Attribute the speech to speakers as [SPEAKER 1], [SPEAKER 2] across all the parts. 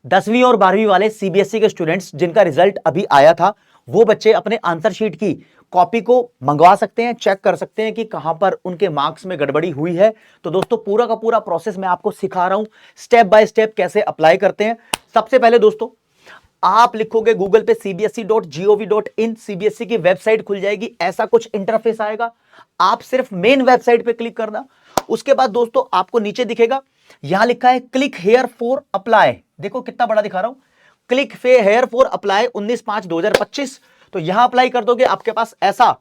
[SPEAKER 1] 10वीं और 12वीं वाले सीबीएसई के स्टूडेंट्स जिनका रिजल्ट अभी आया था, वो बच्चे अपने आंसर शीट की कॉपी को मंगवा सकते हैं, चेक कर सकते हैं कि कहां पर उनके मार्क्स में गड़बड़ी हुई है। तो दोस्तों पूरा का पूरा प्रोसेस मैं आपको सिखा रहा हूं, स्टेप बाय स्टेप कैसे अप्लाई करते हैं। सबसे पहले दोस्तों आप लिखोगे गूगल पे cbse.gov.in, सीबीएसई की वेबसाइट खुल जाएगी, ऐसा कुछ इंटरफेस आएगा। आप सिर्फ मेन वेबसाइट पे क्लिक करना। उसके बाद दोस्तों आपको नीचे दिखेगा, यहां लिखा है क्लिक हेयर फॉर अप्लाई। देखो कितना बड़ा दिखा रहा हूं, क्लिक हेयर फॉर अप्लाई 19/5/2025। तो यहां अप्लाई कर दोगे, आपके पास ऐसा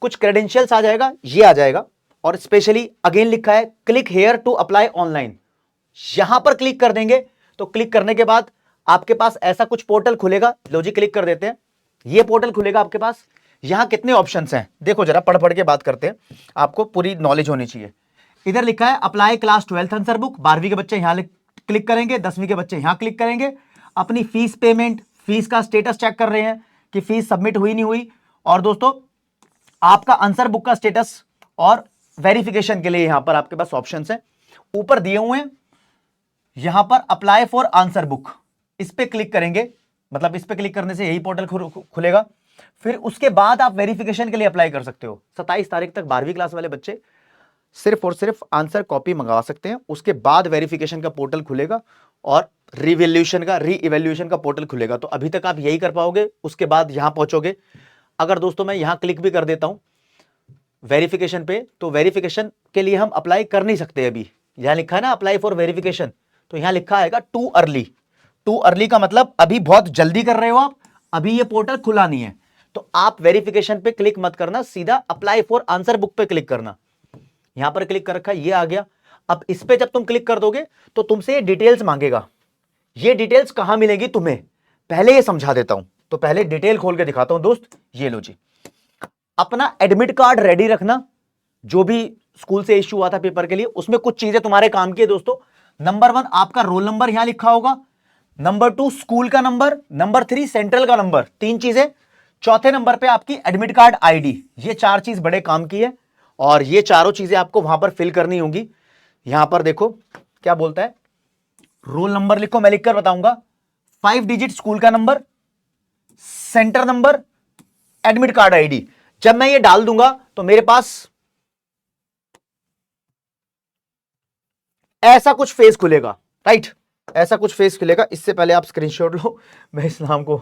[SPEAKER 1] कुछ क्रेडेंशियल्स आ जाएगा, ये आ जाएगा। और स्पेशली अगेन लिखा है click here to apply online. यहां पर क्लिक कर देंगे तो क्लिक करने के बाद आपके पास ऐसा कुछ पोर्टल खुलेगा। लो जी क्लिक कर देते हैं, ये पोर्टल खुलेगा आपके पास। यहां कितने ऑप्शंस हैं देखो जरा, पढ़ पढ़ के बात करते हैं, आपको पूरी नॉलेज होनी चाहिए। इधर लिखा है apply class 12th answer book. 12वीं के बच्चे यहां क्लिक करेंगे, 10वीं के बच्चे यहां क्लिक करेंगे। अपनी फीस पेमेंट, फीस का स्टेटस चेक कर रहे हैं कि फीस सबमिट हुई नहीं हुई। और दोस्तों आपका आंसर बुक का स्टेटस और वेरिफिकेशन के लिए यहां पर आपके पास ऑप्शंस हैं, ऊपर दिए हुए हैं। यहां पर अप्लाई फॉर आंसर बुक, इस पे क्लिक करेंगे, मतलब इस पे क्लिक करने से यही पोर्टल खुलेगा। फिर उसके बाद आप वेरिफिकेशन के लिए अप्लाई कर सकते हो। 27 तारीख तक 12वीं क्लास वाले बच्चे सिर्फ और सिर्फ आंसर कॉपी मंगवा सकते हैं। उसके बाद वेरिफिकेशन का पोर्टल खुलेगा और री इवैल्यूएशन का पोर्टल खुलेगा। तो अभी तक आप यही कर पाओगे, उसके बाद यहां पहुंचोगे। अगर दोस्तों मैं यहां क्लिक भी कर देता हूं वेरिफिकेशन पे, तो वेरिफिकेशन के लिए हम अप्लाई कर नहीं सकते। अभी यहां लिखा है ना अप्लाई फॉर वेरिफिकेशन, तो यहां लिखा आएगा टू अर्ली। टू अर्ली का मतलब अभी बहुत जल्दी कर रहे हो आप, अभी ये पोर्टल खुला नहीं है। तो आप वेरिफिकेशन पे क्लिक मत करना, सीधा अप्लाई फॉर आंसर बुक पे क्लिक करना। यहां पर क्लिक कर रखा है, ये आ गया। अब इस पे जब तुम क्लिक कर दोगे तो तुमसे ये डिटेल्स मांगेगा। ये डिटेल्स कहां मिलेगी तुम्हें, पहले ये समझा देता हूं। तो पहले डिटेल खोल के दिखाता हूं दोस्त। ये लो जी, अपना एडमिट कार्ड रेडी रखना, जो भी स्कूल से इश्यू हुआ था पेपर के लिए, उसमें कुछ चीजें तुम्हारे काम की है दोस्तों। नंबर 1 आपका रोल नंबर यहां लिखा होगा, नंबर 2 स्कूल का नंबर, नंबर 3 सेंट्रल का नंबर, 3 चीजें। चौथे नंबर पे आपकी एडमिट कार्ड आईडी। ये 4 चीज बड़े काम की है और ये चारों चीजें आपको वहां पर फिल करनी होंगी। यहां पर देखो क्या बोलता है, रोल नंबर लिखो, मैं लिखकर बताऊंगा। 5 डिजिट स्कूल का number, centre number, admit card ID. जब मैं ये डाल दूंगा तो मेरे पास ऐसा कुछ फेस खुलेगा, राइट, ऐसा कुछ फेस खुलेगा। इससे पहले आप स्क्रीनशॉट लो, मैं इस नाम को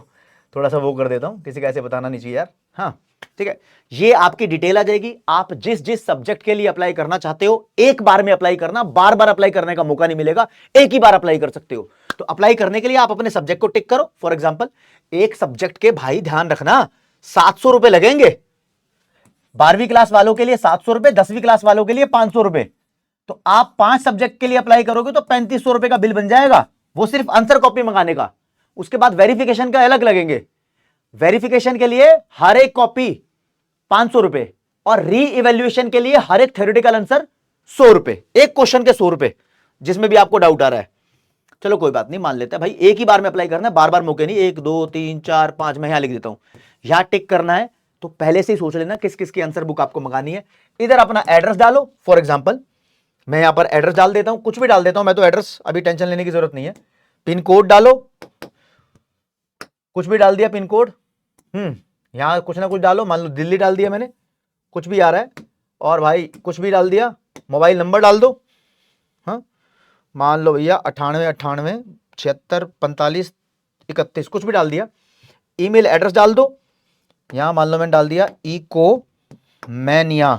[SPEAKER 1] थोड़ा सा वो कर देता हूं, किसी का ऐसे बताना नहीं चाहिए यार। हाँ ठीक है, ये आपकी डिटेल आ जाएगी। आप जिस जिस सब्जेक्ट के लिए अप्लाई करना चाहते हो एक बार में अप्लाई करना, बार बार अप्लाई करने का मौका नहीं मिलेगा, एक ही बार अप्लाई कर सकते हो। तो अप्लाई करने के लिए आप अपने सब्जेक्ट को टिक करो। फॉर एग्जाम्पल एक सब्जेक्ट के भाई ध्यान रखना 700 रुपए लगेंगे। 12वीं क्लास वालों के लिए 700 रुपए, 10वीं क्लास वालों के लिए 500 रुपए। तो आप 5 सब्जेक्ट के लिए अप्लाई करोगे तो 3500 रुपए का बिल बन जाएगा, वो सिर्फ आंसर कॉपी मंगाने का। उसके बाद वेरिफिकेशन का अलग लगेंगे। वेरिफिकेशन के लिए हर एक कॉपी 500 रुपए और री इवैल्यूएशन के लिए हर एक थ्योरेटिकल आंसर 100 रुपए, एक क्वेश्चन के 100 रुपए, जिसमें भी आपको डाउट आ रहा है। चलो कोई बात नहीं, मान लेते हैं भाई एक ही बार में अप्लाई करना है, बार बार मौके नहीं। 1 2 3 4 5 मैं यहां लिख देता हूं, यहां टिक करना है। तो पहले से ही सोच लेना किस किस की आंसर बुक आपको मंगानी है। इधर अपना एड्रेस डालो। फॉर एग्जाम्पल मैं यहां पर एड्रेस डाल देता हूं, कुछ भी डाल देता हूं मैं तो, एड्रेस अभी टेंशन लेने की जरूरत नहीं है। पिन कोड डालो, कुछ भी डाल दिया पिन कोड। यहां कुछ ना कुछ डालो, मान लो दिल्ली डाल दिया मैंने, कुछ भी आ रहा है। और भाई कुछ भी डाल दिया, मोबाइल नंबर डाल दो। हाँ मान लो भैया 98 76 45 31, कुछ भी डाल दिया। ईमेल एड्रेस डाल दो। यहां मान लो मैंने डाल दिया ecomania@,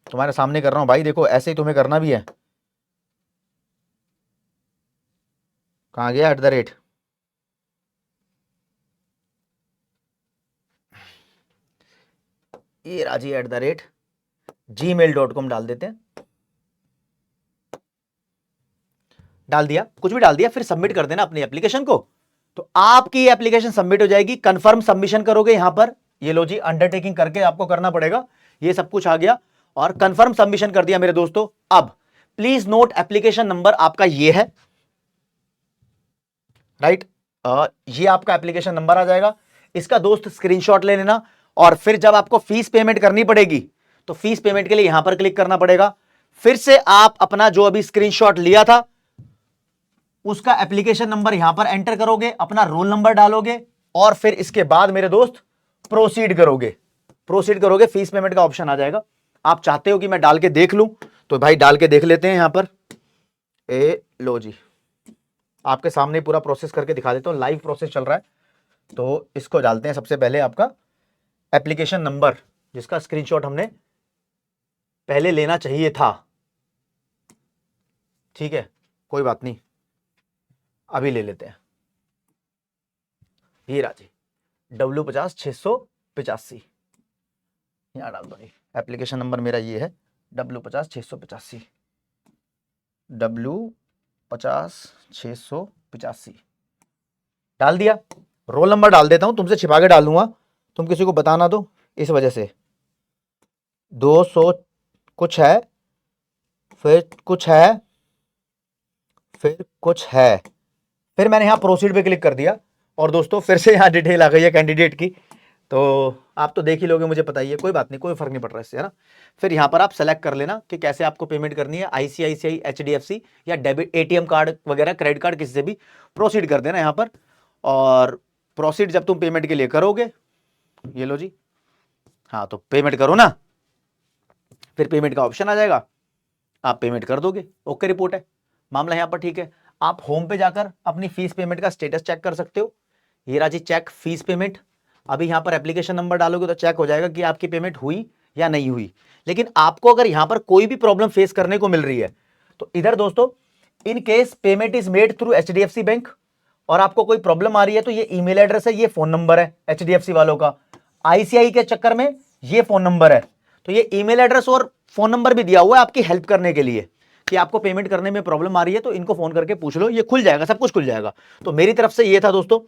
[SPEAKER 1] तुम्हारे सामने कर रहा हूं भाई, देखो ऐसे ही तुम्हें करना भी है। कहां गया @ ये राजी @gmail.com डाल देते हैं। डाल दिया, कुछ भी डाल दिया, फिर सबमिट कर देना अपनी एप्लीकेशन को। तो आपकी एप्लीकेशन सबमिट हो जाएगी। कंफर्म सबमिशन करोगे यहां पर, ये लो जी अंडरटेकिंग करके आपको करना पड़ेगा। ये सब कुछ आ गया और कंफर्म सबमिशन कर दिया मेरे दोस्तों। अब प्लीज नोट एप्लीकेशन नंबर आपका ये है, राइट। ये आपका एप्लीकेशन नंबर आ जाएगा। इसका दोस्त स्क्रीनशॉट ले लेना और फिर जब आपको फीस पेमेंट करनी पड़ेगी तो फीस पेमेंट के लिए यहां पर क्लिक करना पड़ेगा। फिर से आप अपना जो अभी स्क्रीनशॉट लिया था उसका एप्लीकेशन नंबर यहां पर एंटर करोगे, अपना रोल नंबर डालोगे और फिर इसके बाद मेरे दोस्त प्रोसीड करोगे। प्रोसीड करोगे, फीस पेमेंट का ऑप्शन आ जाएगा। आप चाहते हो कि मैं डाल के देख लूं तो भाई डाल के देख लेते हैं। यहां पर ए लो जी, आपके सामने पूरा प्रोसेस करके दिखा देता हूं, लाइव प्रोसेस चल रहा है। तो इसको डालते हैं सबसे पहले आपका एप्लीकेशन नंबर, जिसका स्क्रीनशॉट हमने पहले लेना चाहिए था। ठीक है, कोई बात नहीं, अभी ले लेते हैं। ये राजी W50 685 यहां डाल दो। एप्लीकेशन नंबर मेरा ये है W50 685, W50 685 डाल दिया। रोल नंबर डाल देता हूं, तुमसे छिपा के डाल दूंगा, तुम किसी को बताना दो इस वजह से। 200 कुछ है, फिर कुछ है, फिर कुछ है, फिर मैंने यहां प्रोसीड पे क्लिक कर दिया और दोस्तों फिर से यहां डिटेल आ गई है कैंडिडेट की। तो आप तो देख ही लोगे, मुझे पता ही है, कोई बात नहीं, कोई फर्क नहीं पड़ रहा इससे, है ना। फिर यहां पर आप सेलेक्ट कर लेना कि कैसे आपको पेमेंट करनी है, ICICI, HDFC या डेबिट ATM कार्ड वगैरह, क्रेडिट कार्ड, किसी से भी प्रोसीड कर देना यहां पर। और प्रोसीड जब तुम पेमेंट के लिए करोगे, ये लो जी, हाँ तो पेमेंट करो ना, फिर पेमेंट का ऑप्शन आ जाएगा, आप पेमेंट कर दोगे, ओके रिपोर्ट है, मामला यहां पर ठीक है। आप होम पे जाकर अपनी फीस पेमेंट का स्टेटस चेक कर सकते हो। ये राजी चेक फीस पेमेंट, अभी यहां पर एप्लीकेशन नंबर डालोगे तो चेक हो जाएगा कि आपकी पेमेंट हुई या नहीं हुई। लेकिन आपको अगर यहां पर कोई भी प्रॉब्लम फेस करने को मिल रही है तो इधर दोस्तों, in cash payment is made through HDFC bank और आपको कोई प्रॉब्लम आ रही है तो ये ईमेल एड्रेस है, ये फोन नंबर है HDFC वालों का। ICI के चक्कर में ये फोन नंबर है, तो ये ईमेल एड्रेस और फोन नंबर भी दिया हुआ है आपकी हेल्प करने के लिए कि आपको पेमेंट करने में प्रॉब्लम आ रही है तो इनको फोन करके पूछ लो, ये खुल जाएगा, सब कुछ खुल जाएगा। तो मेरी तरफ से ये था दोस्तों,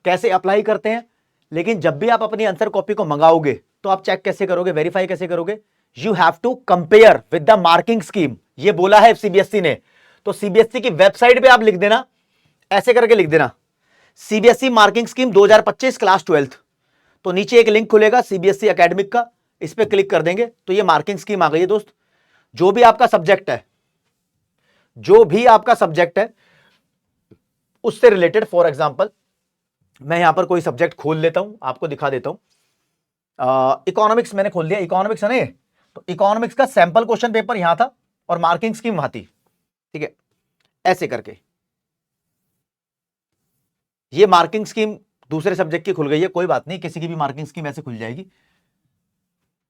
[SPEAKER 1] कैसे अप्लाई करते हैं। लेकिन जब भी आप अपनी आंसर कॉपी को मंगाओगे तो आप चेक कैसे करोगे, वेरीफाई कैसे करोगे, you have to compare with the marking scheme, ये बोला है CBSE ने। तो CBSE की वेबसाइट पे आप लिख देना, ऐसे करके लिख देना CBSE marking scheme 2025 class 12th, तो नीचे एक लिंक खुलेगा CBSE एकेडमिक का, इस पे क्लिक कर देंगे तो ये मार्किंग स्कीम आ गई है दोस्त। जो भी आपका सब्जेक्ट है, जो भी आपका सब्जेक्ट है उससे रिलेटेड, फॉर एग्जांपल मैं यहां पर कोई सब्जेक्ट खोल लेता हूं, आपको दिखा देता हूं। इकोनॉमिक्स मैंने खोल दिया, इकोनॉमिक्स है ना ये, तो इकोनॉमिक्स का सैंपल क्वेश्चन पेपर यहां था और मार्किंग स्कीम वहां थी। ठीक है, ऐसे करके ये मार्किंग स्कीम दूसरे सब्जेक्ट की खुल गई है, कोई बात नहीं, किसी की भी मार्किंग स्कीम ऐसे खुल जाएगी।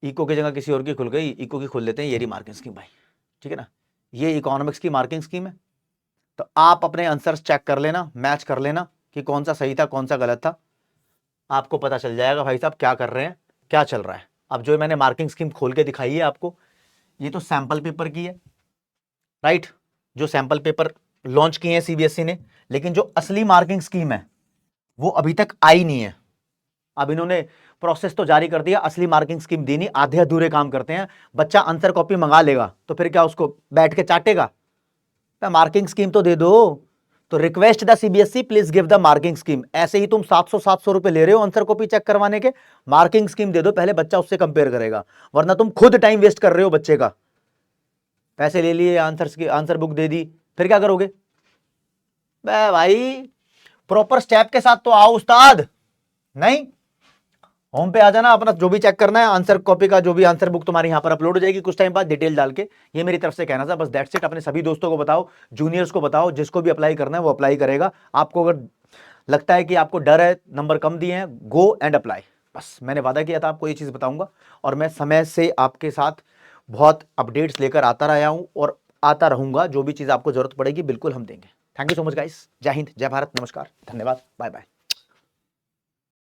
[SPEAKER 1] इको की जगह किसी और की खुल गई, इको की खोल लेते हैं, ये रही मार्किंग स्कीम भाई, ठीक है ना। ये इकोनॉमिक्स की मार्किंग स्कीम है, तो आप अपने आंसर्स चेक कर लेना, मैच कर लेना कि कौन सा सही था कौन सा गलत था, आपको पता चल जाएगा भाई साहब क्या कर रहे हैं, क्या चल रहा है। अब जो मैंने मार्किंग स्कीम खोल के दिखाई है आपको, ये तो सैंपल पेपर की है, राइट, जो सैंपल पेपर लॉन्च किए हैं CBSE ने, लेकिन जो असली मार्किंग स्कीम है वो अभी तक आई नहीं है। अब इन्होंने प्रोसेस तो जारी कर दिया, असली मार्किंग स्कीम दी नहीं, आधे अधूरे काम करते हैं। बच्चा आंसर कॉपी मंगा लेगा तो फिर क्या उसको बैठ के चाटेगा, मार्किंग स्कीम तो दे दो। तो request the CBSE please give the marking scheme. ऐसे ही तुम 700 रुपए ले रहे हो आंसर कॉपी चेक करवाने के, मार्किंग स्कीम दे दो पहले, बच्चा उससे कंपेयर करेगा, वरना तुम खुद टाइम वेस्ट कर रहे हो बच्चे का। पैसे ले लिए, आंसर बुक दे दी, फिर क्या करोगे भाई। प्रॉपर स्टेप के साथ तो आओ उस्ताद, नहीं होम पे आ जाना, अपना जो भी चेक करना है आंसर कॉपी का, जो भी आंसर बुक तुम्हारी यहां पर अपलोड हो जाएगी कुछ टाइम बाद डिटेल डाल के। ये मेरी तरफ से कहना था, बस दैट्स इट। अपने सभी दोस्तों को बताओ, जूनियर्स को बताओ, जिसको भी अप्लाई करना है वो अप्लाई करेगा। आपको अगर लगता है कि आपको डर है, नंबर कम दिए हैं, गो एंड अप्लाई। बस मैंने वादा किया था आपको ये चीज बताऊंगा और मैं समय से आपके साथ बहुत अपडेट्स लेकर आता रहा हूं और आता रहूंगा। जो भी चीज आपको जरूरत पड़ेगी बिल्कुल हम देंगे। Thank you so much guys, जय हिंद, जय भारत, नमस्कार, धन्यवाद, बाय बाय।